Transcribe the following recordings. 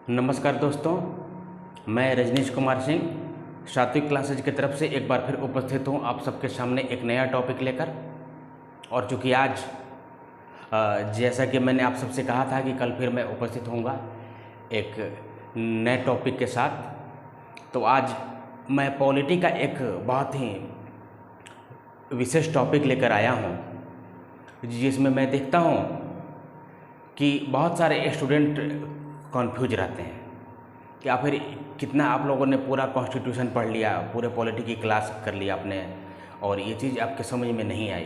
नमस्कार दोस्तों, मैं रजनीश कुमार सिंह सात्विक क्लासेज की तरफ से एक बार फिर उपस्थित हूँ आप सबके सामने एक नया टॉपिक लेकर। और चूँकि आज जैसा कि मैंने आप सबसे कहा था कि कल फिर मैं उपस्थित होऊंगा एक नए टॉपिक के साथ, तो आज मैं पॉलिटी का एक बहुत ही विशेष टॉपिक लेकर आया हूँ, जिसमें मैं देखता हूँ कि बहुत सारे स्टूडेंट कॉन्फ्यूज रहते हैं कि फिर कितना आप लोगों ने पूरा कॉन्स्टिट्यूशन पढ़ लिया, पूरे पॉलिटी की क्लास कर लिया आपने, और ये चीज़ आपके समझ में नहीं आई।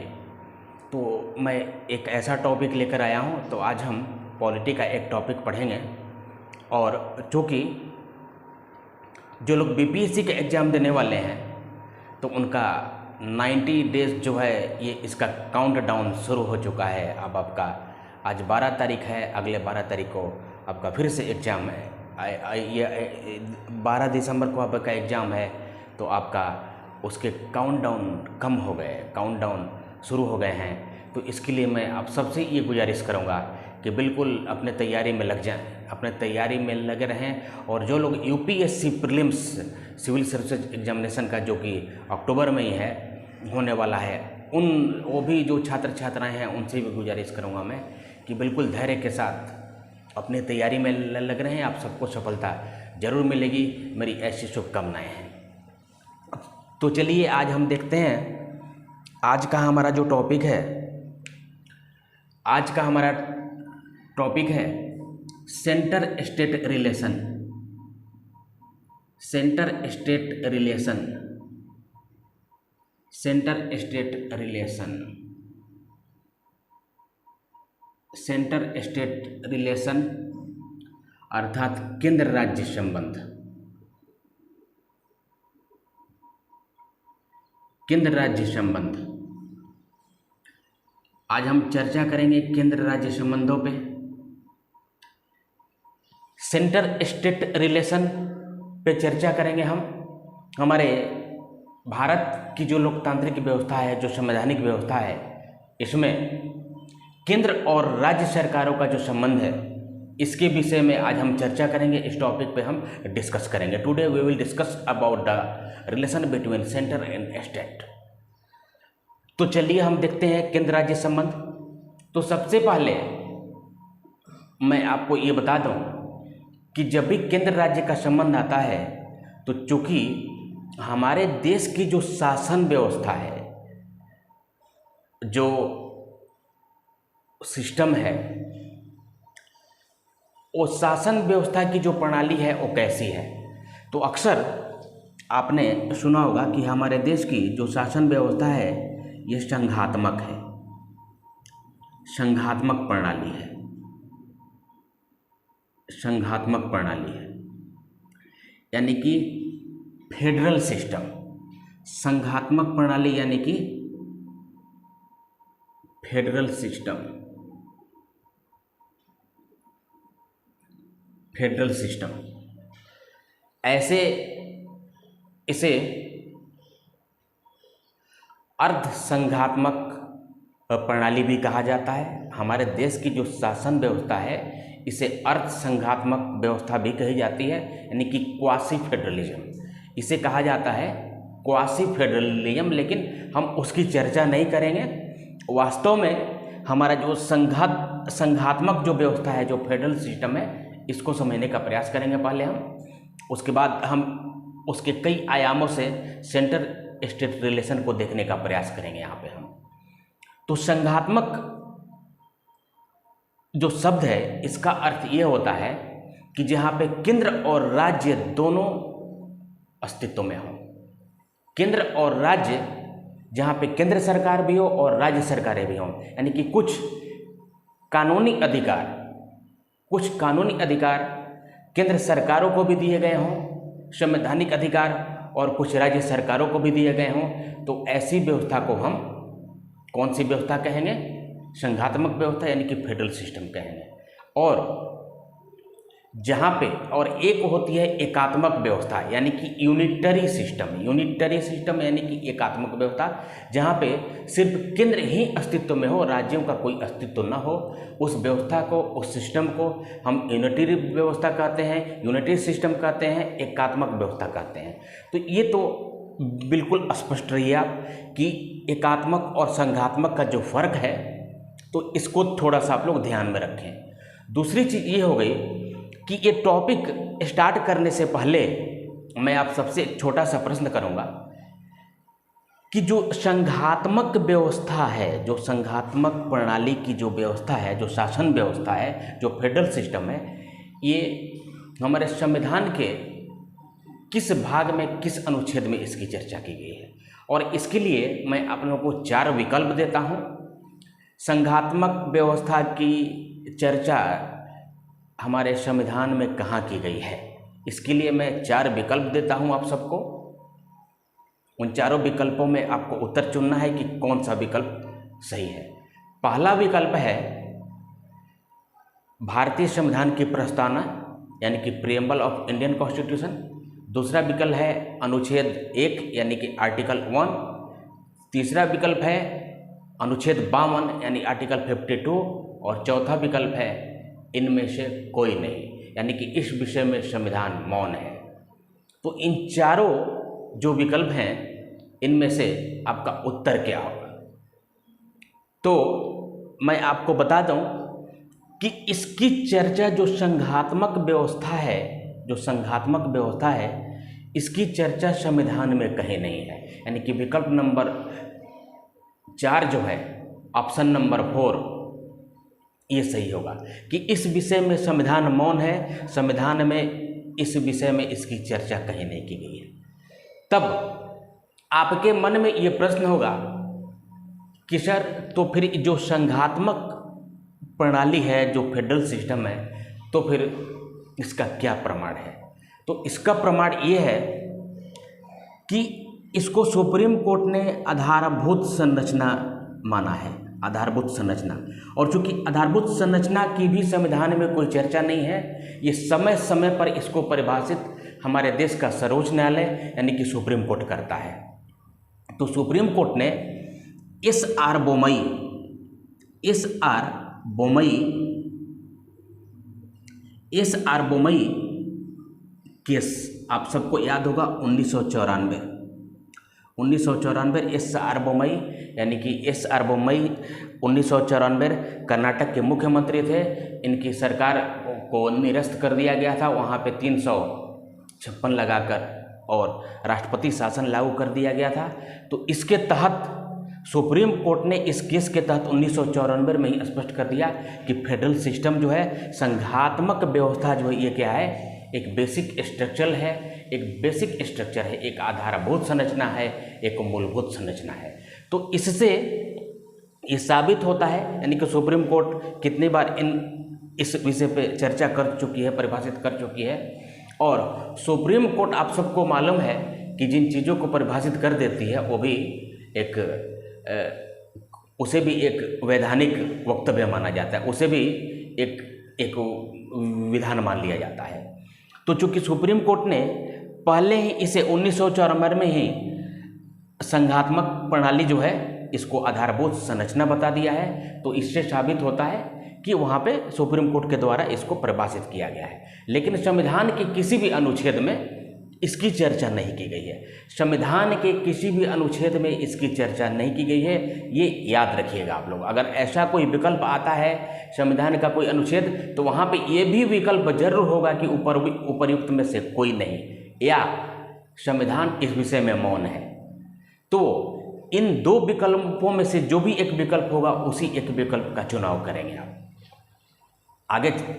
तो मैं एक ऐसा टॉपिक लेकर आया हूँ। तो आज हम पॉलिटी का एक टॉपिक पढ़ेंगे, और चूँकि जो लोग बीपीएससी के एग्ज़ाम देने वाले हैं तो उनका 90 डेज जो है ये इसका काउंट डाउन शुरू हो चुका है। अब आपका आज 12 तारीख है, अगले 12 तारीख को आपका फिर से एग्ज़ाम है। ये 12 दिसंबर को आपका एग्ज़ाम है, तो आपका उसके काउंटडाउन कम हो गए, काउंटडाउन शुरू हो गए हैं। तो इसके लिए मैं आप सबसे ये गुजारिश करूँगा कि बिल्कुल अपने तैयारी में लग जाएं, अपने तैयारी में लगे रहें। और जो लोग UPSC prelims civil services examination का जो कि अक्टूबर में ही है होने वाला है, वो भी जो छात्र छात्राएँ हैं उनसे भी गुजारिश करूँगा मैं कि बिल्कुल धैर्य के साथ अपनी तैयारी में लग रहे हैं। आप सबको सफलता जरूर मिलेगी, मेरी ऐसी शुभकामनाएं हैं। तो चलिए आज हम देखते हैं आज का हमारा जो टॉपिक है। आज का हमारा टॉपिक है centre state relation. Centre state relation, centre state relation, centre state relation अर्थात केंद्र राज्य संबंध। केंद्र राज्य संबंध आज हम चर्चा करेंगे केंद्र राज्य संबंधों पे। सेंटर स्टेट रिलेशन पे चर्चा करेंगे हम। हमारे भारत की जो लोकतांत्रिक व्यवस्था है, जो संवैधानिक व्यवस्था है, इसमें केंद्र और राज्य सरकारों का जो संबंध है, इसके विषय में आज हम चर्चा करेंगे। इस टॉपिक पे हम डिस्कस करेंगे। Today we will discuss about the relation between centre and state. तो चलिए हम देखते हैं केंद्र राज्य संबंध। तो सबसे पहले मैं आपको ये बता दूं कि जब भी केंद्र राज्य का संबंध आता है, तो चूंकि हमारे देश की जो शासन व्यवस्था है, जो सिस्टम है, वो शासन व्यवस्था की जो प्रणाली है वो कैसी है। तो अक्सर आपने सुना होगा कि हमारे देश की जो शासन व्यवस्था है ये संघात्मक है, संघात्मक प्रणाली है, संघात्मक प्रणाली है, यानी कि फेडरल सिस्टम। संघात्मक प्रणाली यानी कि फेडरल सिस्टम, फेडरल सिस्टम। ऐसे इसे अर्ध संघात्मक प्रणाली भी कहा जाता है। हमारे देश की जो शासन व्यवस्था है इसे अर्ध संघात्मक व्यवस्था भी कही जाती है, यानी कि क्वासी फेडरलिज्म इसे कहा जाता है, क्वासी फेडरलिज्म। लेकिन हम उसकी चर्चा नहीं करेंगे। वास्तव में हमारा जो संघात्मक जो व्यवस्था है, जो फेडरल सिस्टम है, इसको समझने का प्रयास करेंगे पहले हम। उसके बाद हम उसके कई आयामों से सेंटर स्टेट रिलेशन को देखने का प्रयास करेंगे यहाँ पे हम। तो संघात्मक जो शब्द है, इसका अर्थ ये होता है कि जहाँ पे केंद्र और राज्य दोनों अस्तित्व में हो। केंद्र और राज्य, जहाँ पे केंद्र सरकार भी हो और राज्य सरकारें भी हों, यानी कि कुछ कानूनी अधिकार केंद्र सरकारों को भी दिए गए हों, संवैधानिक अधिकार, और कुछ राज्य सरकारों को भी दिए गए हों। तो ऐसी व्यवस्था को हम कौन सी व्यवस्था कहेंगे? संघात्मक व्यवस्था, यानी कि फेडरल सिस्टम कहेंगे। और जहाँ पे, और एक होती है एकात्मक व्यवस्था यानी कि यूनिटरी सिस्टम। यूनिटरी सिस्टम यानी कि एकात्मक व्यवस्था, जहाँ पे सिर्फ केंद्र ही अस्तित्व में हो, राज्यों का कोई अस्तित्व न हो। उस व्यवस्था को, उस सिस्टम को हम यूनिटरी व्यवस्था कहते हैं, यूनिटरी सिस्टम कहते हैं, एकात्मक व्यवस्था कहते हैं। तो ये तो बिल्कुल स्पष्ट रहिए आप कि एकात्मक और संघात्मक का जो फर्क है, तो इसको थोड़ा सा आप लोग ध्यान में रखें। दूसरी चीज़ ये हो गई कि ये टॉपिक स्टार्ट करने से पहले मैं आप सबसे एक छोटा सा प्रश्न करूंगा कि जो संघात्मक व्यवस्था है, जो संघात्मक प्रणाली की जो व्यवस्था है, जो शासन व्यवस्था है, जो फेडरल सिस्टम है, ये हमारे संविधान के किस भाग में, किस अनुच्छेद में इसकी चर्चा की गई है। और इसके लिए मैं आप लोगों को 4 विकल्प देता हूँ। संघात्मक व्यवस्था की चर्चा हमारे संविधान में कहाँ की गई है, इसके लिए मैं 4 विकल्प देता हूँ आप सबको। उन चारों विकल्पों में आपको उत्तर चुनना है कि कौन सा विकल्प सही है। पहला विकल्प है भारतीय संविधान की प्रस्तावना यानी कि प्रीएम्बल ऑफ इंडियन कॉन्स्टिट्यूशन। दूसरा विकल्प है अनुच्छेद 1 यानी कि आर्टिकल 1। तीसरा विकल्प है अनुच्छेद 52 यानी आर्टिकल 52। और चौथा विकल्प है इनमें से कोई नहीं, यानी कि इस विषय में संविधान मौन है। तो इन चारों जो विकल्प हैं, इनमें से आपका उत्तर क्या होगा? तो मैं आपको बता दूं कि इसकी चर्चा जो संघात्मक व्यवस्था है, जो संघात्मक व्यवस्था है, इसकी चर्चा संविधान में कहीं नहीं है। यानी कि विकल्प नंबर 4 जो है, ऑप्शन नंबर 4, ये सही होगा कि इस विषय में संविधान मौन है। संविधान में इस विषय में इसकी चर्चा कहीं नहीं की गई है। तब आपके मन में ये प्रश्न होगा कि सर, तो फिर जो संघात्मक प्रणाली है, जो फेडरल सिस्टम है, तो फिर इसका क्या प्रमाण है? तो इसका प्रमाण ये है कि इसको सुप्रीम कोर्ट ने आधारभूत संरचना माना है, आधारभूत संरचना। और चूंकि आधारभूत संरचना की भी संविधान में कोई चर्चा नहीं है, ये समय समय पर इसको परिभाषित हमारे देश का सर्वोच्च न्यायालय यानी कि सुप्रीम कोर्ट करता है। तो सुप्रीम कोर्ट ने एस.आर. बोमई केस आप सबको याद होगा, 1994 एस.आर. बोमई यानी कि एस.आर. बोमई 1994 कर्नाटक के मुख्यमंत्री थे। इनकी सरकार को निरस्त कर दिया गया था, वहाँ पे 356 लगाकर, और राष्ट्रपति शासन लागू कर दिया गया था। तो इसके तहत सुप्रीम कोर्ट ने इस केस के तहत 1994 में ही स्पष्ट कर दिया कि फेडरल सिस्टम जो है, संघात्मक व्यवस्था जो है, ये क्या है, एक बेसिक स्ट्रक्चर है, एक आधारभूत संरचना है, एक मूलभूत संरचना है। तो इससे ये साबित होता है, यानी कि सुप्रीम कोर्ट कितनी बार इस विषय पे चर्चा कर चुकी है, परिभाषित कर चुकी है। और सुप्रीम कोर्ट आप सबको मालूम है कि जिन चीज़ों को परिभाषित कर देती है, वो भी उसे भी एक वैधानिक वक्तव्य माना जाता है, उसे भी एक विधान मान लिया जाता है। तो चूंकि सुप्रीम कोर्ट ने पहले ही इसे 1994 में ही संघात्मक प्रणाली जो है, इसको आधारभूत संरचना बता दिया है, तो इससे साबित होता है कि वहाँ पे सुप्रीम कोर्ट के द्वारा इसको परिभाषित किया गया है। लेकिन संविधान के किसी भी अनुच्छेद में इसकी चर्चा नहीं की गई है। संविधान के किसी भी अनुच्छेद में इसकी चर्चा नहीं की गई है, ये याद रखिएगा आप लोग। अगर ऐसा कोई विकल्प आता है संविधान का कोई अनुच्छेद, तो वहाँ पे ये भी विकल्प जरूर होगा कि उपर्युक्त में से कोई नहीं, या संविधान इस विषय में मौन है। तो इन 2 विकल्पों में से जो भी एक विकल्प होगा, उसी एक विकल्प का चुनाव करेंगे आप।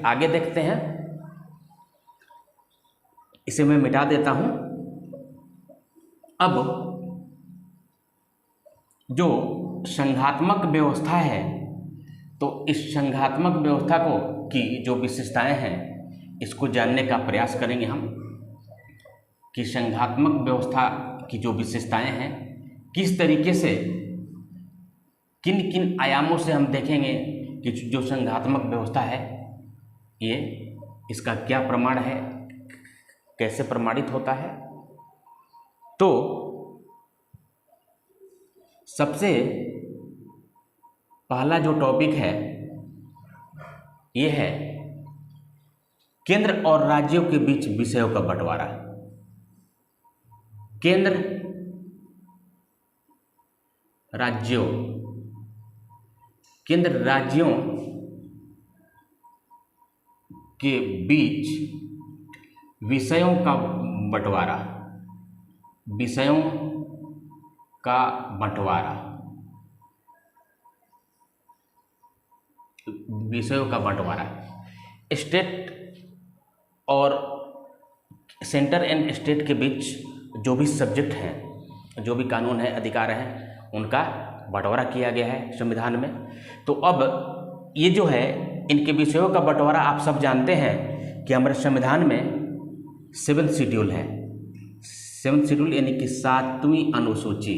आगे देखते हैं। इसे मैं मिटा देता हूं। अब जो संघात्मक व्यवस्था है, तो इस संघात्मक व्यवस्था की जो विशेषताएं हैं, इसको जानने का प्रयास करेंगे हम कि संघात्मक व्यवस्था की जो विशेषताएं हैं, किस तरीके से, किन किन आयामों से हम देखेंगे कि जो संघात्मक व्यवस्था है, ये इसका क्या प्रमाण है, कैसे प्रमाणित होता है। तो सबसे पहला जो टॉपिक है ये है केंद्र और राज्यों के बीच विषयों का बंटवारा। केंद्र राज्यों के बीच विषयों का बंटवारा। विषयों का बंटवारा स्टेट और सेंटर एंड स्टेट के बीच जो भी सब्जेक्ट हैं, जो भी कानून है, अधिकार हैं, उनका बंटवारा किया गया है संविधान में। तो अब ये जो है इनके विषयों का बंटवारा आप सब जानते हैं कि हमारे संविधान में 7th शेड्यूल है। 7th शेड्यूल यानी कि सातवीं अनुसूची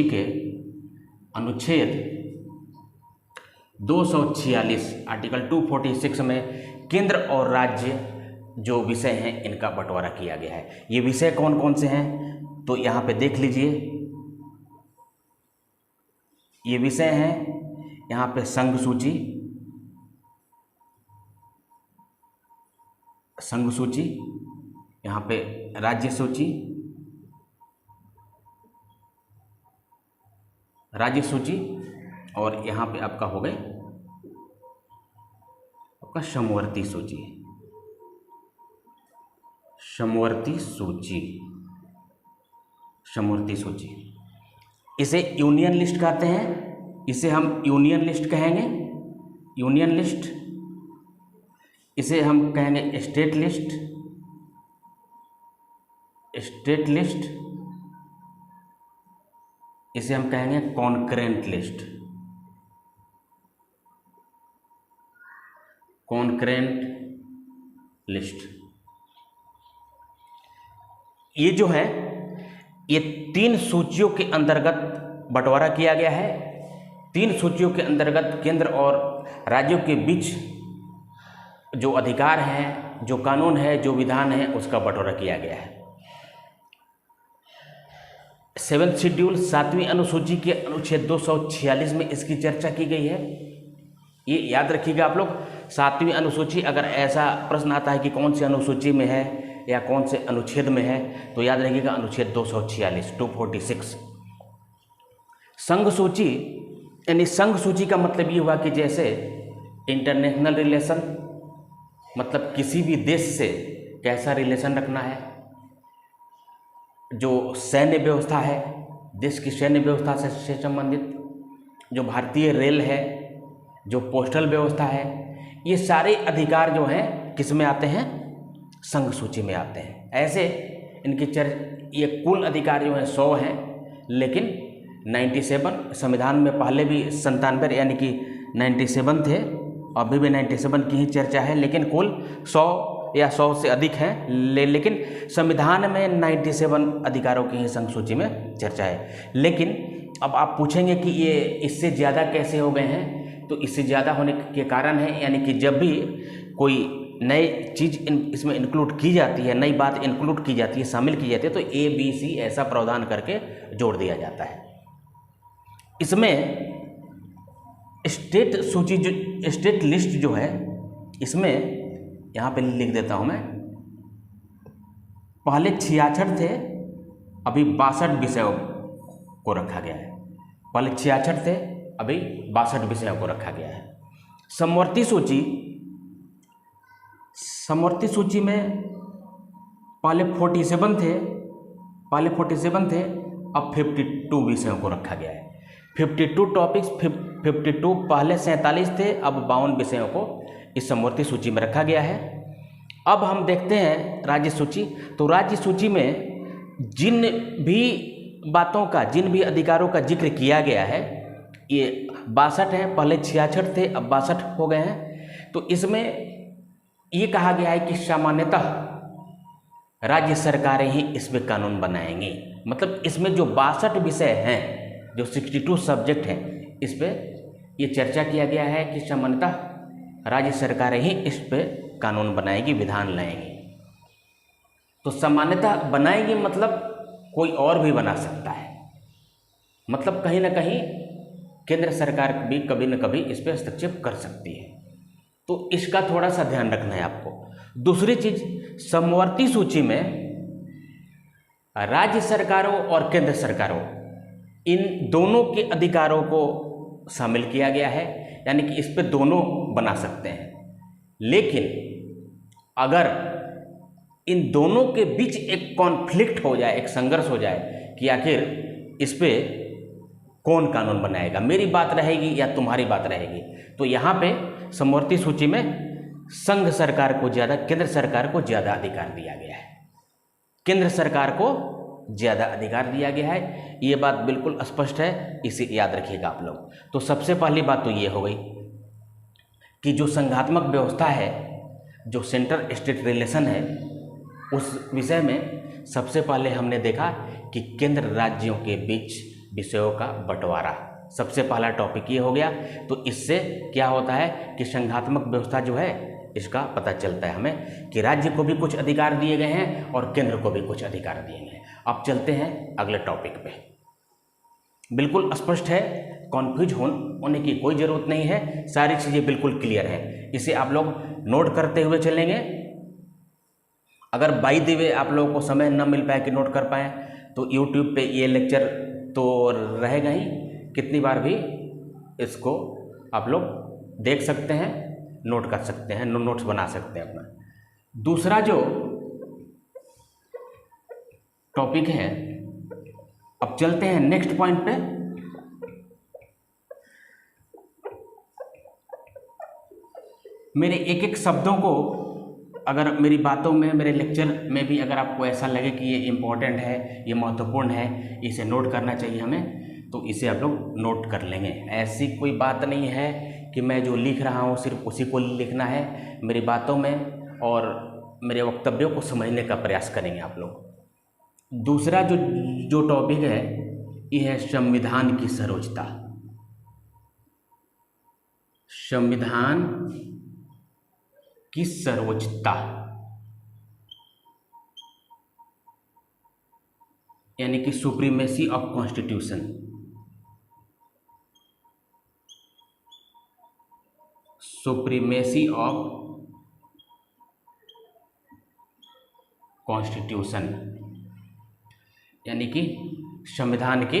के अनुच्छेद 246 आर्टिकल 246 में केंद्र और राज्य जो विषय हैं इनका बंटवारा किया गया है। ये विषय कौन कौन से हैं तो यहाँ पे देख लीजिए। ये विषय हैं यहाँ पे संघ सूची, यहाँ पे राज्य सूची और यहाँ पे आपका हो गए आपका समवर्ती सूची। इसे यूनियन लिस्ट कहते हैं, इसे हम यूनियन लिस्ट कहेंगे, यूनियन लिस्ट। इसे हम कहेंगे स्टेट लिस्ट। इसे हम कहेंगे कॉन्करेंट लिस्ट। ये जो है ये 3 सूचियों के अंतर्गत बंटवारा किया गया है। 3 सूचियों के अंतर्गत केंद्र और राज्यों के बीच जो अधिकार हैं, जो कानून है, जो विधान है, उसका बंटवारा किया गया है। 7th शेड्यूल 7वीं अनुसूची के अनुच्छेद 246 में इसकी चर्चा की गई है। ये याद रखिएगा आप लोग। 7वीं अनुसूची, अगर ऐसा प्रश्न आता है कि कौन सी अनुसूची में है या कौन से अनुच्छेद में है, तो याद रखिएगा अनुच्छेद 246। संघ सूची यानी संघ सूची का मतलब ये हुआ कि जैसे इंटरनेशनल रिलेशन, मतलब किसी भी देश से कैसा रिलेशन रखना है, जो सैन्य व्यवस्था है, देश की सैन्य व्यवस्था से संबंधित, जो भारतीय रेल है, जो पोस्टल व्यवस्था है, ये सारे अधिकार जो हैं किस में आते हैं, संघ सूची में आते हैं। ऐसे इनकी ये कुल अधिकार जो हैं 100 हैं, लेकिन 97 संविधान में पहले भी 97 यानी कि 97 थे, अभी भी 97 की ही चर्चा है, लेकिन कुल 100 या 100 से अधिक हैं। लेकिन संविधान में 97 अधिकारों की ही संघ सूची में चर्चा है। लेकिन अब आप पूछेंगे कि ये इससे ज़्यादा कैसे हो गए हैं, तो इससे ज़्यादा होने के कारण है, यानी कि जब भी कोई नई चीज़ इसमें इंक्लूड की जाती है, नई बात इंक्लूड की जाती है, शामिल की जाती है, तो ABC ऐसा प्रावधान करके जोड़ दिया जाता है। इसमें स्टेट सूची जो स्टेट लिस्ट जो है, इसमें यहाँ पे लिख देता हूँ मैं, पहले 66 थे, अभी 62 विषयों को रखा गया है। पहले 66 थे, अभी 62 विषयों को रखा गया है। समवर्ती सूची में पहले 47 थे, अब 52 विषयों को रखा गया है। 52 टॉपिक्स, 52 पहले 47 थे, अब 52 विषयों को इस समवर्ती सूची में रखा गया है। अब हम देखते हैं राज्य सूची। तो राज्य सूची में जिन भी बातों का, जिन भी अधिकारों का जिक्र किया गया है, ये 62 हैं, पहले 66 थे, अब 62 हो गए हैं। तो इसमें ये कहा गया है कि सामान्यतः राज्य सरकारें ही इसमें कानून बनाएंगी। मतलब इसमें जो 62 विषय हैं जो 62 सब्जेक्ट हैं इस पे ये चर्चा किया गया है कि सामान्यतः राज्य सरकारें ही इस पे कानून बनाएगी, विधान लाएंगी। तो सामान्यतः बनाएगी मतलब कोई और भी बना सकता है, मतलब कहीं ना कहीं केंद्र सरकार भी कभी न कभी इस पर हस्तक्षेप कर सकती है। तो इसका थोड़ा सा ध्यान रखना है आपको। दूसरी चीज, समवर्ती सूची में राज्य सरकारों और केंद्र सरकारों इन दोनों के अधिकारों को शामिल किया गया है, यानी कि इस पे दोनों बना सकते हैं। लेकिन अगर इन दोनों के बीच एक कॉन्फ्लिक्ट हो जाए, एक संघर्ष हो जाए कि आखिर इस पे कौन कानून बनाएगा, मेरी बात रहेगी या तुम्हारी बात रहेगी, तो यहाँ पे समवर्ती सूची में संघ सरकार को ज़्यादा, केंद्र सरकार को ज़्यादा अधिकार दिया गया है। केंद्र सरकार को ज़्यादा अधिकार दिया गया है, ये बात बिल्कुल स्पष्ट है, इसे याद रखिएगा आप लोग। तो सबसे पहली बात तो ये हो गई कि जो संघात्मक व्यवस्था है, जो सेंटर स्टेट रिलेशन है, उस विषय में सबसे पहले हमने देखा कि केंद्र राज्यों के बीच विषयों का बंटवारा, सबसे पहला टॉपिक ये हो गया। तो इससे क्या होता है कि संघात्मक व्यवस्था जो है इसका पता चलता है हमें कि राज्य को भी कुछ अधिकार दिए गए हैं और केंद्र को भी कुछ अधिकार दिए गए हैं। अब चलते हैं अगले टॉपिक पे। बिल्कुल स्पष्ट है, कॉन्फ्यूज होने की कोई ज़रूरत नहीं है, सारी चीज़ें बिल्कुल क्लियर है। इसे आप लोग नोट करते हुए चलेंगे। अगर बाय द वे आप लोगों को समय न मिल पाए कि नोट कर पाएँ तो यूट्यूब पे ये लेक्चर तो रहेगा ही, कितनी बार भी इसको आप लोग देख सकते हैं, नोट कर सकते हैं, नोट्स बना सकते हैं अपना। दूसरा जो टॉपिक है, अब चलते हैं नेक्स्ट पॉइंट पे। मेरे एक एक शब्दों को, अगर मेरी बातों में, मेरे लेक्चर में भी अगर आपको ऐसा लगे कि ये इम्पोर्टेंट है, ये महत्वपूर्ण है, इसे नोट करना चाहिए हमें, तो इसे आप लोग नोट कर लेंगे। ऐसी कोई बात नहीं है कि मैं जो लिख रहा हूँ सिर्फ उसी को लिखना है, मेरी बातों में और मेरे वक्तव्यों को समझने का प्रयास करेंगे आप लोग। दूसरा जो टॉपिक है ये है संविधान की सर्वोच्चता। संविधान की सर्वोच्चता यानी कि supremacy of constitution. Supremacy of constitution यानी कि संविधान की,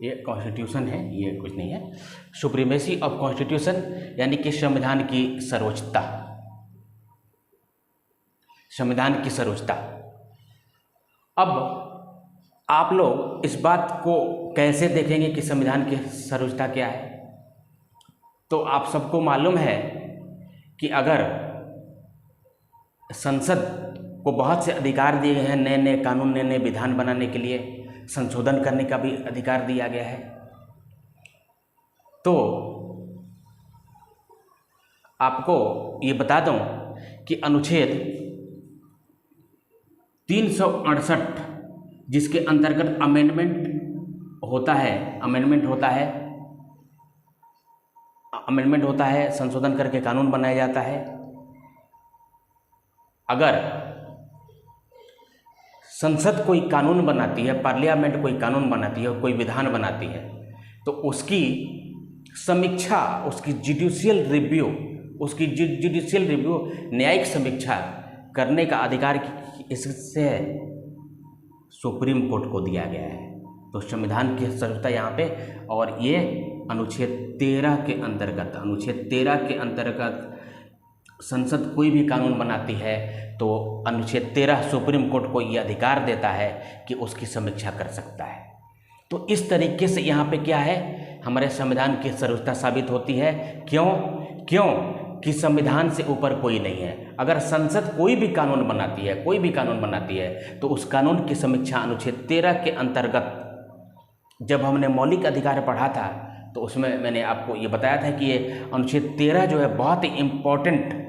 ये कॉन्स्टिट्यूशन है, ये कुछ नहीं है। सुप्रीमेसी ऑफ कॉन्स्टिट्यूशन यानी कि संविधान की सर्वोच्चता, संविधान की सर्वोच्चता। अब आप लोग इस बात को कैसे देखेंगे कि संविधान की सर्वोच्चता क्या है? तो आप सबको मालूम है कि अगर संसद को बहुत से अधिकार दिए गए हैं, नए नए कानून, नए नए विधान बनाने के लिए, संशोधन करने का भी अधिकार दिया गया है, तो आपको ये बता दूं कि अनुच्छेद 368 जिसके अंतर्गत अमेंडमेंट होता है, संशोधन करके कानून बनाया जाता है। अगर संसद कोई कानून बनाती है, पार्लियामेंट कोई कानून बनाती है, कोई विधान बनाती है, तो उसकी समीक्षा, उसकी जुडिशियल रिव्यू, न्यायिक समीक्षा करने का अधिकार इससे सुप्रीम कोर्ट को दिया गया है। तो संविधान की सर्वोच्चता यहाँ पे, और ये अनुच्छेद 13 के अंतर्गत संसद कोई भी कानून बनाती है तो अनुच्छेद 13 सुप्रीम कोर्ट को ये अधिकार देता है कि उसकी समीक्षा कर सकता है। तो इस तरीके से यहाँ पे क्या है, हमारे संविधान की सर्वोच्चता साबित होती है। क्यों कि संविधान से ऊपर कोई नहीं है। अगर संसद कोई भी कानून बनाती है तो उस कानून की समीक्षा अनुच्छेद 13 के अंतर्गत, जब हमने मौलिक अधिकार पढ़ा था तो उसमें मैंने आपको ये बताया था कि ये अनुच्छेद 13 जो है बहुत ही इम्पोर्टेंट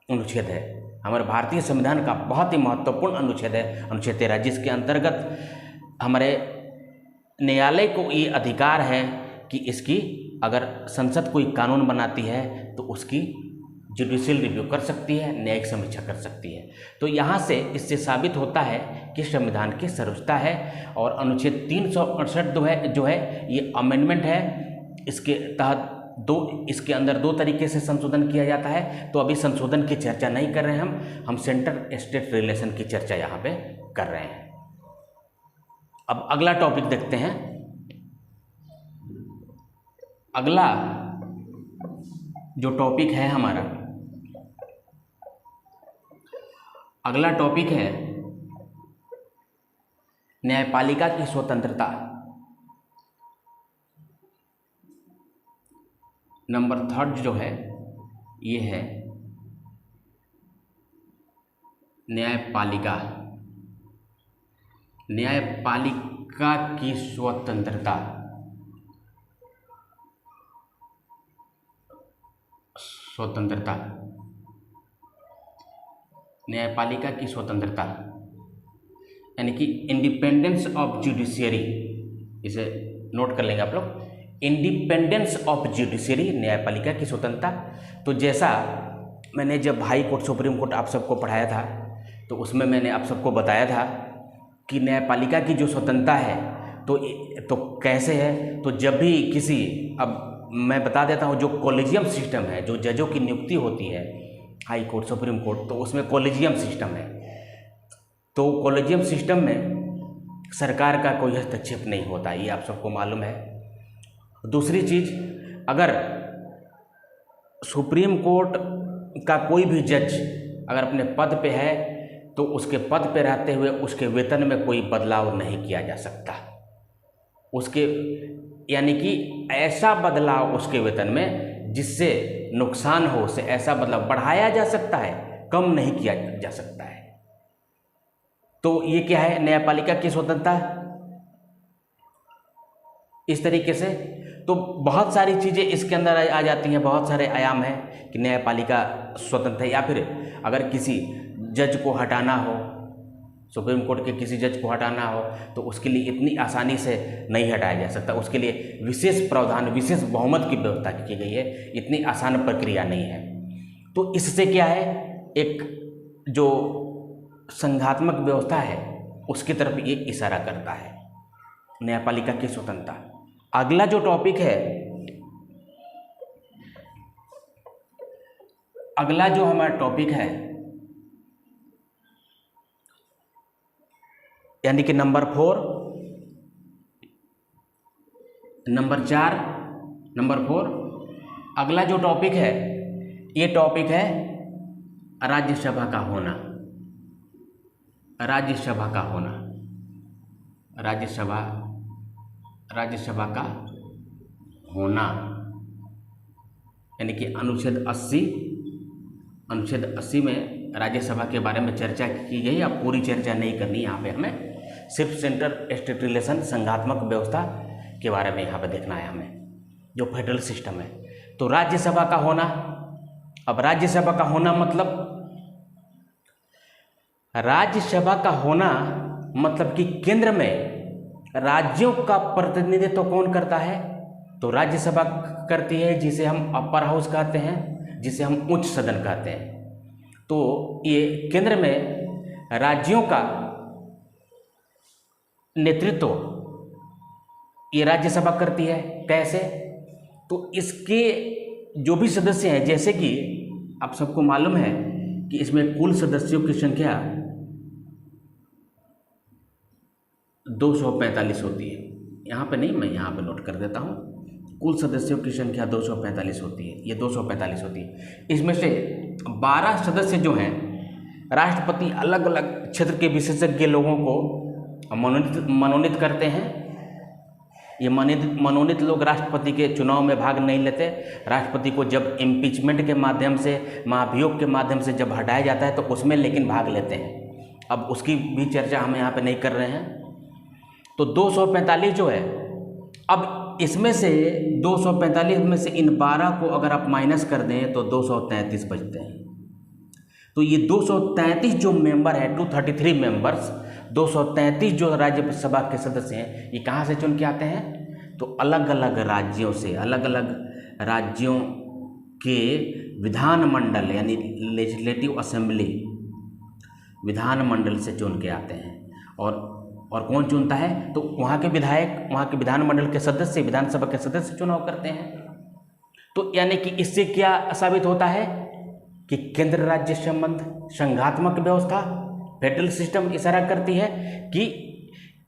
अनुच्छेद है, हमारे भारतीय संविधान का बहुत ही महत्वपूर्ण अनुच्छेद है अनुच्छेद 13, जिसके अंतर्गत हमारे न्यायालय को ये अधिकार है कि इसकी अगर संसद कोई कानून बनाती है तो उसकी जुडिशियल रिव्यू कर सकती है, न्यायिक समीक्षा कर सकती है। तो यहाँ से इससे साबित होता है कि संविधान की सर्वोच्चता है। और अनुच्छेद 368 जो है ये अमेंडमेंट है, इसके तहत इसके अंदर 2 तरीके से संशोधन किया जाता है। तो अभी संशोधन की चर्चा नहीं कर रहे हैं हम सेंटर स्टेट रिलेशन की चर्चा यहाँ पे कर रहे हैं। अब अगला टॉपिक देखते हैं। अगला जो टॉपिक है हमारा, अगला टॉपिक है न्यायपालिका की स्वतंत्रता। नंबर 3 जो है ये है न्यायपालिका की स्वतंत्रता। न्यायपालिका की स्वतंत्रता यानी कि इंडिपेंडेंस ऑफ जुडिशियरी, इसे नोट कर लेंगे आप लोग। इंडिपेंडेंस ऑफ जुडिशियरी, न्यायपालिका की स्वतंत्रता। तो जैसा मैंने जब हाई कोर्ट सुप्रीम कोर्ट आप सबको पढ़ाया था तो उसमें मैंने आप सबको बताया था कि न्यायपालिका की जो स्वतंत्रता है तो कैसे है। तो जब भी किसी, अब मैं बता देता हूँ, जो कॉलेजियम सिस्टम है, जो जजों की नियुक्ति होती है हाई कोर्ट सुप्रीम कोर्ट, तो उसमें कॉलेजियम सिस्टम है। तो कॉलेजियम सिस्टम में सरकार का कोई हस्तक्षेप नहीं होता, ये आप सबको मालूम है। दूसरी चीज़, अगर सुप्रीम कोर्ट का कोई भी जज अगर अपने पद पे है तो उसके पद पे रहते हुए उसके वेतन में कोई बदलाव नहीं किया जा सकता। उसके यानी कि ऐसा बदलाव उसके वेतन में जिससे नुकसान हो, उसे ऐसा बदलाव बढ़ाया जा सकता है, कम नहीं किया जा सकता है। तो ये क्या है, न्यायपालिका की स्वतंत्रता। इस तरीके से तो बहुत सारी चीज़ें इसके अंदर आ जाती हैं, बहुत सारे आयाम हैं कि न्यायपालिका स्वतंत्र है। या फिर अगर किसी जज को हटाना हो, सुप्रीम कोर्ट के किसी जज को हटाना हो तो उसके लिए इतनी आसानी से नहीं हटाया जा सकता, उसके लिए विशेष प्रावधान, विशेष बहुमत की व्यवस्था की गई है, इतनी आसान प्रक्रिया नहीं है। तो इससे क्या है, एक जो संघात्मक व्यवस्था है उसकी तरफ ये इशारा करता है, न्यायपालिका की स्वतंत्रता। अगला जो टॉपिक है, अगला जो हमारा टॉपिक है यानी कि नंबर 4, नंबर 4 अगला जो टॉपिक है ये टॉपिक है राज्यसभा का होना। राज्यसभा का होना, राज्यसभा का होना यानी कि अनुच्छेद 80 में राज्यसभा के बारे में चर्चा की गई। अब पूरी चर्चा नहीं करनी यहाँ पे, हमें सिर्फ सेंटर स्टेट रिलेशन, संघात्मक व्यवस्था के बारे में यहाँ पे देखना है हमें, जो फेडरल सिस्टम है। तो राज्यसभा का होना, अब राज्यसभा का होना मतलब, राज्यसभा का होना मतलब कि केंद्र में राज्यों का प्रतिनिधित्व कौन करता है, तो राज्यसभा करती है, जिसे हम अपर हाउस कहते हैं, जिसे हम उच्च सदन कहते हैं। तो ये केंद्र में राज्यों का नेतृत्व ये राज्यसभा करती है। कैसे, तो इसके जो भी सदस्य हैं, जैसे कि आप सबको मालूम है कि इसमें कुल सदस्यों की संख्या 245 होती है। यहाँ पे नहीं, मैं यहाँ पे नोट कर देता हूँ, कुल सदस्यों की संख्या 245 होती है, ये 245 होती है। इसमें से 12 सदस्य जो हैं, राष्ट्रपति अलग अलग क्षेत्र के विशेषज्ञ लोगों को मनोनीत करते हैं। ये मनोनीत लोग राष्ट्रपति के चुनाव में भाग नहीं लेते। राष्ट्रपति को जब इम्पीचमेंट के माध्यम से, महाभियोग के माध्यम से जब हटाया जाता है तो उसमें लेकिन भाग लेते हैं। अब उसकी भी चर्चा हम यहाँ पे नहीं कर रहे हैं। तो 245 जो है, अब इसमें से 245 में से इन 12 को अगर आप माइनस कर दें तो 233 बचते हैं। तो ये 233 जो मेंबर है, 233 मेंबर्स 233 जो राज्यसभा के सदस्य हैं ये कहाँ से चुन के आते हैं? तो अलग अलग राज्यों से, अलग अलग राज्यों के विधानमंडल यानी लेजिस्लेटिव असेंबली, विधानमंडल से चुन के आते हैं। और कौन चुनता है? तो वहाँ के विधायक, वहाँ के विधानमंडल के सदस्य, विधानसभा के सदस्य चुनाव करते हैं। तो यानी कि इससे क्या साबित होता है कि केंद्र राज्य संबंध, संघात्मक व्यवस्था, फेडरल सिस्टम इशारा करती है कि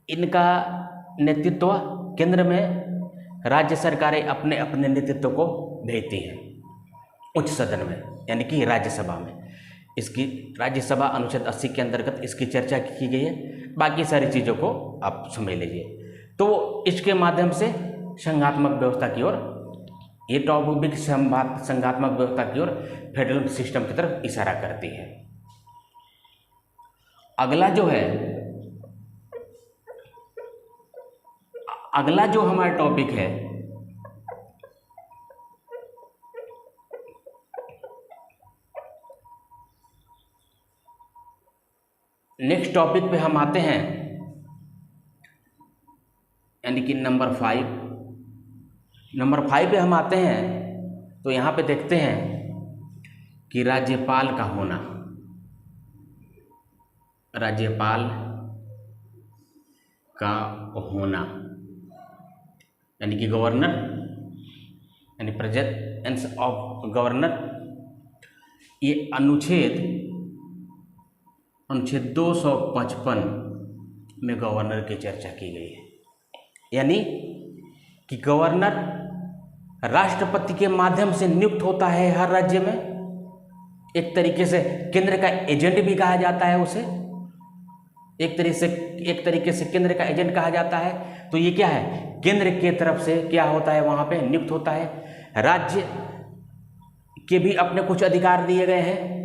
इनका नेतृत्व केंद्र में राज्य सरकारें अपने अपने नेतृत्व को भेजती हैं उच्च सदन में, यानी कि राज्यसभा में। इसकी राज्यसभा अनुच्छेद 80 के अंतर्गत इसकी चर्चा की गई है। बाकी सारी चीज़ों को आप समझ लीजिए। तो इसके माध्यम से संघात्मक व्यवस्था की ओर, ये टॉपिक संघात्मक व्यवस्था की ओर, फेडरल सिस्टम की तरफ इशारा करती है। अगला जो हमारा टॉपिक है, नेक्स्ट टॉपिक पे हम आते हैं, यानी कि नंबर 5 पे हम आते हैं। तो यहाँ पे देखते हैं कि राज्यपाल का होना, राज्यपाल का होना यानी कि गवर्नर, यानी प्रेजेंस ऑफ गवर्नर, ये अनुच्छेद 255 में गवर्नर की चर्चा की गई है। यानी कि गवर्नर राष्ट्रपति के माध्यम से नियुक्त होता है हर राज्य में। एक तरीके से केंद्र का एजेंट भी कहा जाता है उसे, एक तरीके से केंद्र का एजेंट कहा जाता है। तो ये क्या है? केंद्र की तरफ से क्या होता है, वहाँ पे नियुक्त होता है। राज्य के भी अपने कुछ अधिकार दिए गए हैं,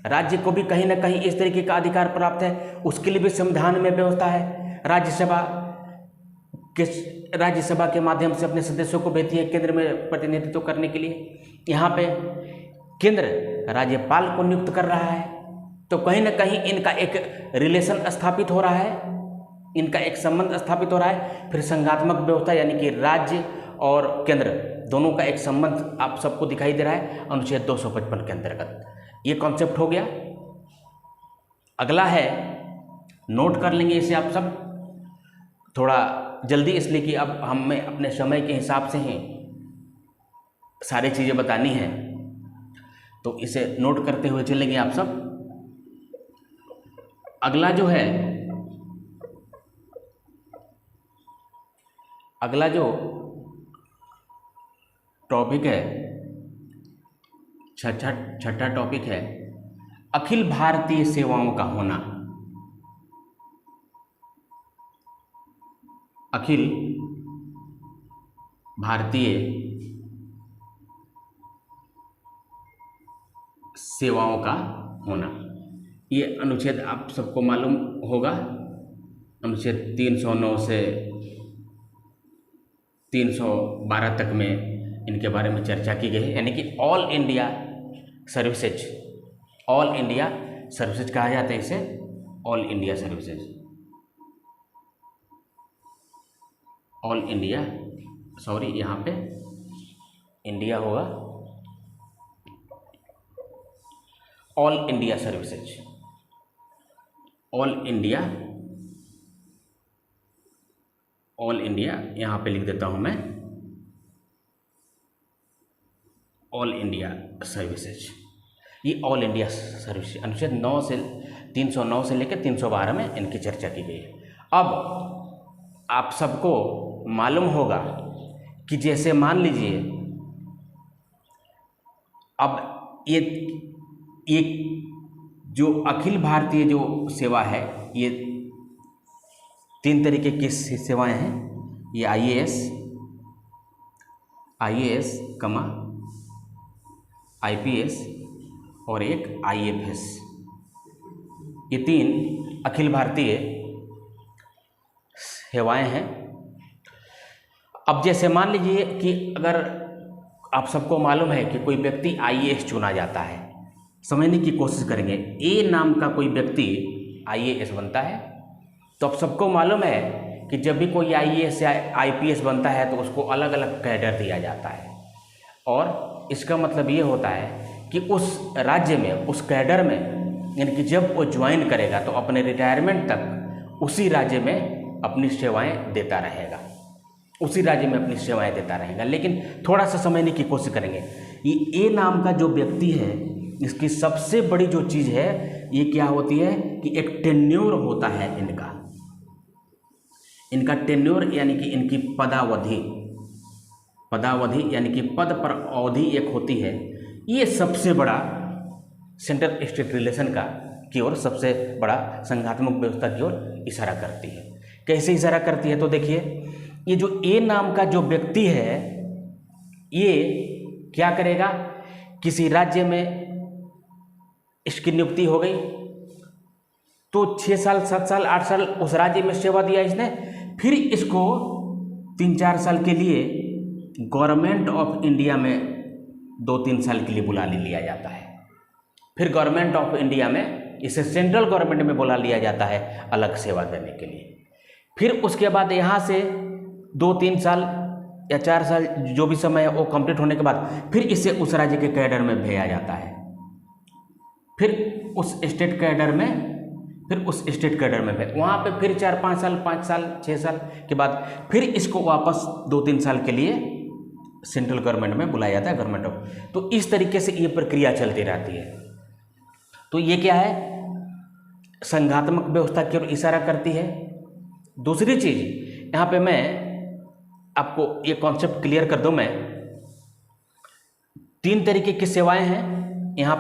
राज्य को भी कहीं ना कहीं इस तरीके का अधिकार प्राप्त है, उसके लिए भी संविधान में व्यवस्था है। राज्यसभा के माध्यम से अपने सदस्यों को भेजती है केंद्र में प्रतिनिधित्व करने के लिए। यहाँ पे केंद्र राज्यपाल को नियुक्त कर रहा है, तो कहीं ना कहीं इनका एक रिलेशन स्थापित हो रहा है, इनका एक संबंध स्थापित हो रहा है। फिर संघात्मक व्यवस्था यानी कि राज्य और केंद्र दोनों का एक संबंध आप सबको दिखाई दे रहा है अनुच्छेद 255 के अंतर्गत। ये कॉन्सेप्ट हो गया। अगला है, नोट कर लेंगे इसे आप सब थोड़ा जल्दी, इसलिए कि अब हमें अपने समय के हिसाब से ही सारी चीज़ें बतानी हैं, तो इसे नोट करते हुए चलेंगे आप सब। अगला जो टॉपिक है, छठा टॉपिक है अखिल भारतीय सेवाओं का होना। अखिल भारतीय सेवाओं का होना, ये अनुच्छेद आप सबको मालूम होगा। अनुच्छेद 309 से 312 तक में इनके बारे में चर्चा की गई है। यानी कि ऑल इंडिया सर्विसेज कहा जाता है इसे, ऑल इंडिया सर्विसेज, यहाँ पे इंडिया होगा, all India services, all India यहाँ पे लिख देता हूँ मैं, ऑल इंडिया सर्विसेज। ये ऑल इंडिया सर्विस अनुच्छेद 309 से लेकर 312 में इनकी चर्चा की गई है। अब आप सबको मालूम होगा कि जैसे मान लीजिए अब ये जो अखिल भारतीय जो सेवा है, ये 3 तरीके की सेवाएं हैं। ये आईएएस, आईपीएस और एक आईएफएस, ये 3 अखिल भारतीय सेवाएं हैं। अब जैसे मान लीजिए कि अगर आप सबको मालूम है कि कोई व्यक्ति आईएएस चुना जाता है, समझने की कोशिश करेंगे। ए नाम का कोई व्यक्ति आईएएस बनता है, तो अब सबको मालूम है कि जब भी कोई आईएएस या आईपीएस बनता है तो उसको अलग अलग कैडर दिया जाता है, और इसका मतलब ये होता है कि उस राज्य में, उस कैडर में, यानी कि जब वो ज्वाइन करेगा तो अपने रिटायरमेंट तक उसी राज्य में अपनी सेवाएं देता रहेगा, उसी राज्य में अपनी सेवाएं देता रहेगा। लेकिन थोड़ा सा समझने की कोशिश करेंगे। ये ए नाम का जो व्यक्ति है, इसकी सबसे बड़ी जो चीज़ है ये क्या होती है कि एक टेन्योर होता है इनका टेन्योर, यानी कि इनकी पदावधि यानी कि पद पर अवधि एक होती है। ये सबसे बड़ा सेंट्रल स्टेट रिलेशन की ओर, सबसे बड़ा संघात्मक व्यवस्था की ओर इशारा करती है। कैसे इशारा करती है? तो देखिए, ये जो ए नाम का जो व्यक्ति है ये क्या करेगा, किसी राज्य में इसकी नियुक्ति हो गई तो 6 साल 7 साल 8 साल उस राज्य में सेवा दिया इसने, फिर इसको 3-4 साल के लिए गवर्नमेंट ऑफ इंडिया में 2-3 साल के लिए बुला लिया जाता है। फिर गवर्नमेंट ऑफ इंडिया में इसे सेंट्रल गवर्नमेंट में बुला लिया जाता है अलग सेवा देने के लिए। फिर उसके बाद यहाँ से 2-3 साल या 4 साल जो भी समय है वो कंप्लीट होने के बाद फिर इसे उस राज्य के कैडर में भेजा जाता है। फिर उस स्टेट कैडर में वहाँ पे फिर 4-5 साल 5 साल 6 साल के बाद फिर इसको वापस 2-3 साल के लिए सेंट्रल गवर्नमेंट में बुलाया जाता है, गवर्नमेंट ऑफ। तो इस तरीके से ये प्रक्रिया चलती रहती है। तो ये क्या है, संघात्मक व्यवस्था की ओर इशारा करती है। दूसरी चीज यहाँ पे मैं आपको ये कॉन्सेप्ट क्लियर कर दूं। मैं 3 तरीके की सेवाएं हैं यहाँ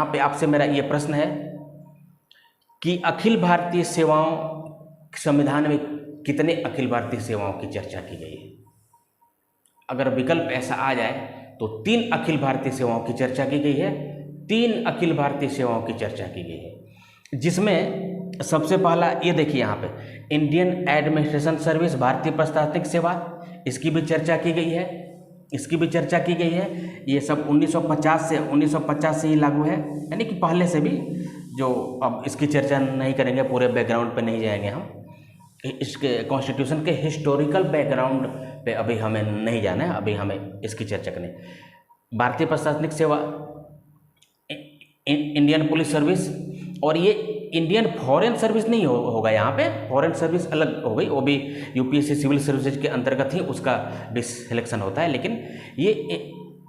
पे आपसे मेरा ये प्रश्न है कि अखिल भारतीय सेवाओं, संविधान में कितने अखिल भारतीय सेवाओं की चर्चा की गई है? अगर विकल्प ऐसा आ जाए तो 3 अखिल भारतीय सेवाओं की चर्चा की गई है। 3 अखिल भारतीय सेवाओं की चर्चा की गई है, जिसमें सबसे पहला ये देखिए यहाँ पे इंडियन एडमिनिस्ट्रेशन सर्विस, भारतीय प्रशासनिक सेवा, इसकी भी चर्चा की गई है। ये सब 1950 से ही लागू है, यानी कि पहले से भी, जो अब इसकी चर्चा नहीं करेंगे, पूरे बैकग्राउंड पे नहीं जाएंगे हम, इसके कॉन्स्टिट्यूशन के हिस्टोरिकल बैकग्राउंड पे अभी हमें नहीं जाना है, अभी हमें इसकी चर्चा करनी है। भारतीय प्रशासनिक सेवा, इंडियन पुलिस सर्विस, और ये इंडियन फॉरेन सर्विस नहीं होगा यहाँ पे, फॉरेन सर्विस अलग हो गई, वो भी यूपीएससी सिविल सर्विसेज के अंतर्गत ही उसका भी सिलेक्शन होता है,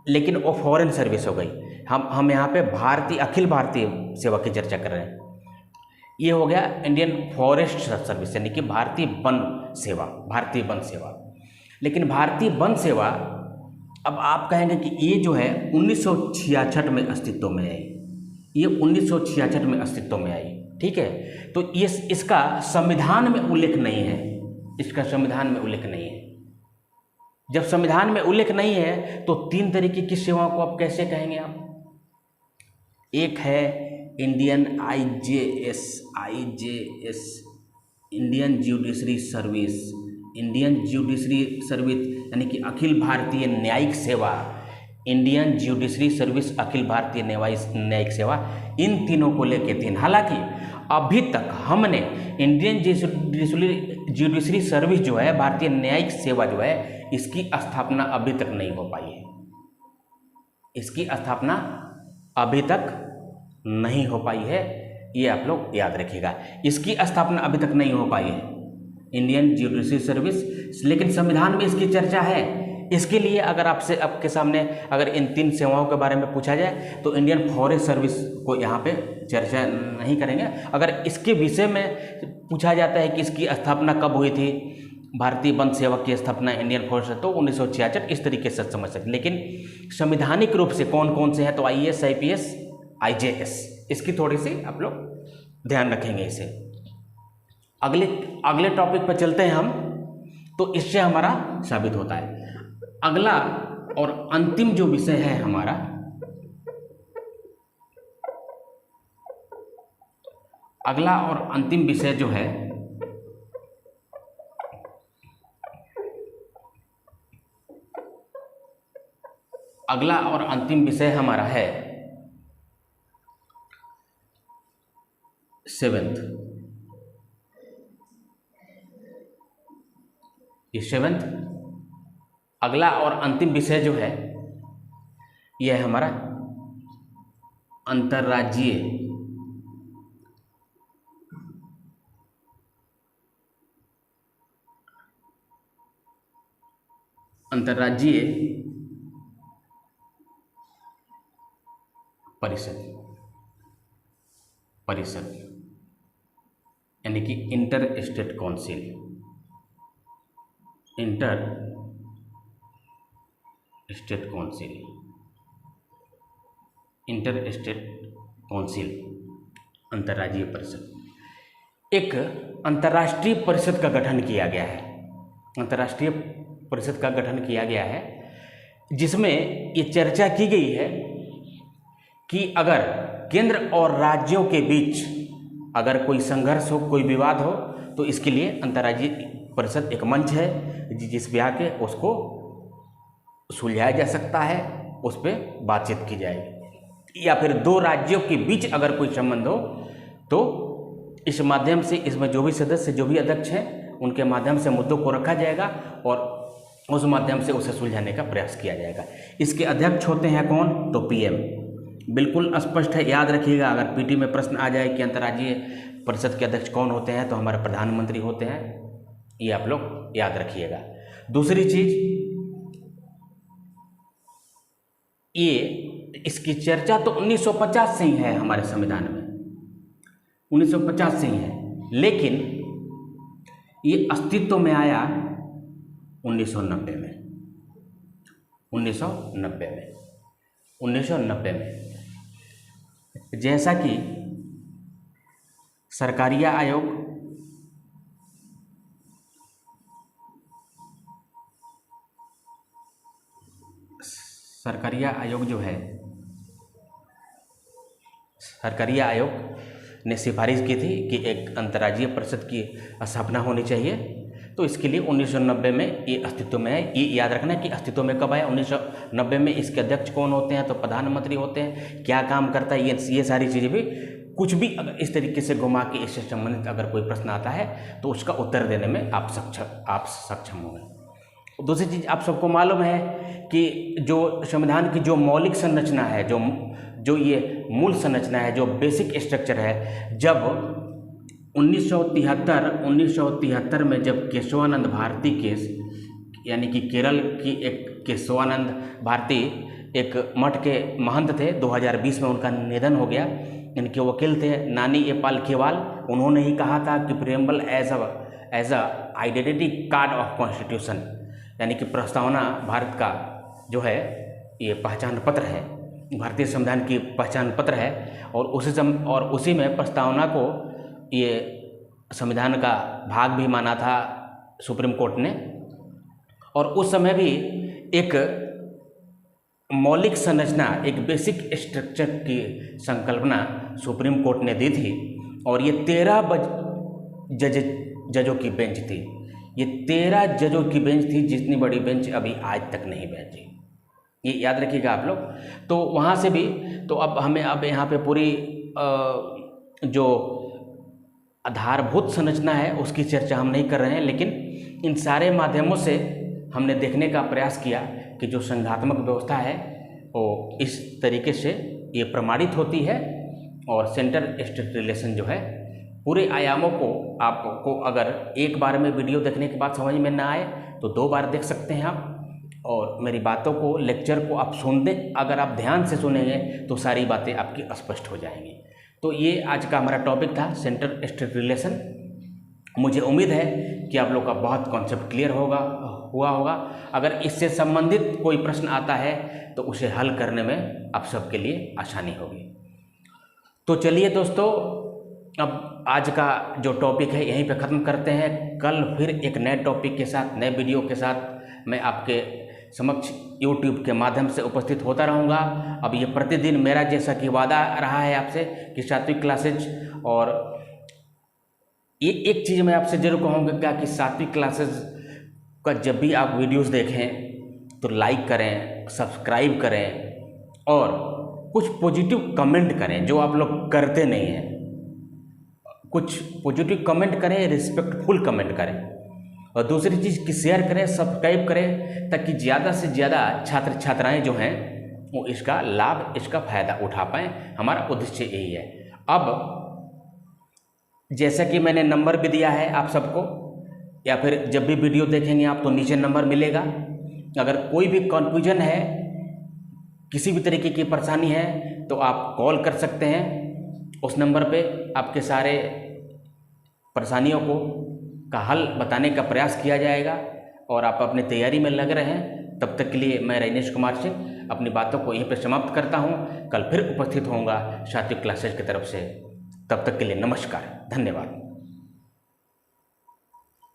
लेकिन वो फॉरेन सर्विस हो गई। हम यहाँ पे अखिल भारतीय सेवा की चर्चा कर रहे हैं। ये हो गया इंडियन फॉरेस्ट सर्विस, यानी कि भारतीय वन सेवा। लेकिन भारतीय वन सेवा, अब आप कहेंगे कि ये जो है 1966 में अस्तित्व में आई, ये 1966 में अस्तित्व में आई, ठीक है। तो ये इसका संविधान में उल्लेख नहीं है, जब संविधान में उल्लेख नहीं है तो 3 तरीके की सेवाओं को आप कैसे कहेंगे आप? एक है इंडियन आईजेएस, इंडियन जुडिशरी सर्विस, यानी कि अखिल भारतीय न्यायिक सेवा, Indian judiciary service, Akhil Bharatiya न्यायिक सेवा, इन तीनों को लेके 3। हालांकि अभी तक हमने इंडियन जुडिशरी सर्विस जो है, भारतीय न्यायिक सेवा जो है, इसकी स्थापना अभी तक नहीं हो पाई है। ये आप लोग याद रखिएगा, इसकी स्थापना अभी तक नहीं हो पाई है इंडियन जुडिशरी सर्विस, लेकिन संविधान में इसकी चर्चा है। इसके लिए अगर आपके सामने अगर इन 3 सेवाओं के बारे में पूछा जाए तो इंडियन फॉरेस्ट सर्विस को यहाँ पे चर्चा नहीं करेंगे। अगर इसके विषय में पूछा जाता है कि इसकी स्थापना कब हुई थी, भारतीय वन सेवा की स्थापना इंडियन फोर्स, तो 1966, इस तरीके से समझ सकते। लेकिन संवैधानिक रूप से कौन कौन से हैं, तो आईएएस, आईपीएस, आईजेएस, इसकी थोड़ी सी आप लोग ध्यान रखेंगे इसे। अगले टॉपिक पर चलते हैं हम, तो इससे हमारा साबित होता है। अगला और अंतिम जो विषय है हमारा, जो है अगला और अंतिम विषय हमारा है 7th ये 7th। अगला और अंतिम विषय जो है यह है हमारा अंतर्राज्यीय परिषद यानी कि इंटर स्टेट काउंसिल। अंतर्राज्यीय परिषद। एक अंतर्राष्ट्रीय परिषद का गठन किया गया है। अंतर्राष्ट्रीय परिषद का गठन किया गया है जिसमें ये चर्चा की गई है कि अगर केंद्र और राज्यों के बीच अगर कोई संघर्ष हो, कोई विवाद हो, तो इसके लिए अंतर्राज्यीय परिषद एक मंच है जिस पे आके उसको सुलझाया जा सकता है, उस पर बातचीत की जाएगी। या फिर दो राज्यों के बीच अगर कोई संबंध हो तो इस माध्यम से इसमें जो भी सदस्य, जो भी अध्यक्ष हैं, उनके माध्यम से मुद्दों को रखा जाएगा और उस माध्यम से उसे सुलझाने का प्रयास किया जाएगा। इसके अध्यक्ष होते हैं कौन? तो पीएम। बिल्कुल स्पष्ट है, याद रखिएगा। अगर पीटी में प्रश्न आ जाए कि अंतर्राज्यीय परिषद के अध्यक्ष कौन होते हैं, तो हमारे प्रधानमंत्री होते हैं। ये आप लोग याद रखिएगा। दूसरी चीज, ये इसकी चर्चा तो 1950 से ही है हमारे संविधान में, 1950 से ही है, लेकिन ये अस्तित्व में आया 1990 में। 1990 में जैसा कि सरकारिया आयोग जो है, सरकारिया आयोग ने सिफारिश की थी कि एक अंतर्राज्यीय परिषद की स्थापना होनी चाहिए। तो इसके लिए 1990 में ये अस्तित्व में है। ये याद रखना कि अस्तित्व में कब आया? 1990 में। इसके अध्यक्ष कौन होते हैं? तो प्रधानमंत्री होते हैं। क्या काम करता है? ये सारी चीज़ें भी, कुछ भी अगर इस तरीके से घुमा के इससे संबंधित अगर कोई प्रश्न आता है तो उसका उत्तर देने में आप सक्षम होंगे। दूसरी चीज़, आप सबको मालूम है कि जो संविधान की जो मौलिक संरचना है, जो ये मूल संरचना है, जो बेसिक स्ट्रक्चर है, जब 1973 में जब केशवानंद भारती केस, यानी कि केरल की एक केशवानंद भारती एक मठ के महंत थे, 2020 में उनका निधन हो गया। इनके वकील थे नानी ए पालखेवाल। उन्होंने ही कहा था कि preamble as a identity card of constitution, यानी कि प्रस्तावना भारत का जो है ये पहचान पत्र है, भारतीय संविधान की पहचान पत्र है। और उसी में प्रस्तावना को ये संविधान का भाग भी माना था सुप्रीम कोर्ट ने। और उस समय भी एक मौलिक संरचना, एक बेसिक स्ट्रक्चर की संकल्पना सुप्रीम कोर्ट ने दी थी। और ये 13 जजों की बेंच थी। ये 13 जजों की बेंच थी, जितनी बड़ी बेंच अभी आज तक नहीं बैठी। ये याद रखिएगा आप लोग। तो वहाँ से भी, तो अब यहाँ पे पूरी जो आधारभूत संरचना है उसकी चर्चा हम नहीं कर रहे हैं, लेकिन इन सारे माध्यमों से हमने देखने का प्रयास किया कि जो संघात्मक व्यवस्था है वो इस तरीके से ये प्रमाणित होती है। और सेंटर स्टेट रिलेशन जो है, पूरे आयामों को आपको अगर एक बार में वीडियो देखने के बाद समझ में ना आए तो 2 बार देख सकते हैं आप। और मेरी बातों को, लेक्चर को आप सुन दें, अगर आप ध्यान से सुनेंगे तो सारी बातें आपकी स्पष्ट हो जाएंगी। तो ये आज का हमारा टॉपिक था, सेंटर स्टेट रिलेशन। मुझे उम्मीद है कि आप लोग का बहुत कॉन्सेप्ट क्लियर हुआ होगा। अगर इससे संबंधित कोई प्रश्न आता है तो उसे हल करने में आप सबके लिए आसानी होगी। तो चलिए दोस्तों, अब आज का जो टॉपिक है यहीं पे ख़त्म करते हैं। कल फिर एक नए टॉपिक के साथ, नए वीडियो के साथ मैं आपके समक्ष YouTube के माध्यम से उपस्थित होता रहूँगा। अब ये प्रतिदिन मेरा जैसा कि वादा रहा है आपसे कि 7वीं क्लासेज, और ये एक चीज़ मैं आपसे जरूर कहूँगा कि 7वीं क्लासेज का जब भी आप वीडियोस देखें तो लाइक करें, सब्सक्राइब करें और कुछ पॉजिटिव कमेंट करें, जो आप लोग करते नहीं हैं। कुछ पॉजिटिव कमेंट करें, रिस्पेक्टफुल कमेंट करें। और दूसरी चीज़ कि शेयर करें, सब्सक्राइब करें, ताकि ज़्यादा से ज़्यादा छात्र छात्राएं जो हैं वो इसका लाभ, इसका फ़ायदा उठा पाएँ। हमारा उद्देश्य यही है। अब जैसा कि मैंने नंबर भी दिया है आप सबको, या फिर जब भी वीडियो देखेंगे आप तो नीचे नंबर मिलेगा। अगर कोई भी कन्फ्यूजन है, किसी भी तरीके की परेशानी है, तो आप कॉल कर सकते हैं। उस नंबर पे आपके सारे परेशानियों का हल बताने का प्रयास किया जाएगा और आप अपनी तैयारी में लग रहे हैं। तब तक के लिए मैं रजनीश कुमार सिंह अपनी बातों को यहीं पर समाप्त करता हूं। कल फिर उपस्थित होऊंगा सात्विक क्लासेज की तरफ से। तब तक के लिए नमस्कार, धन्यवाद।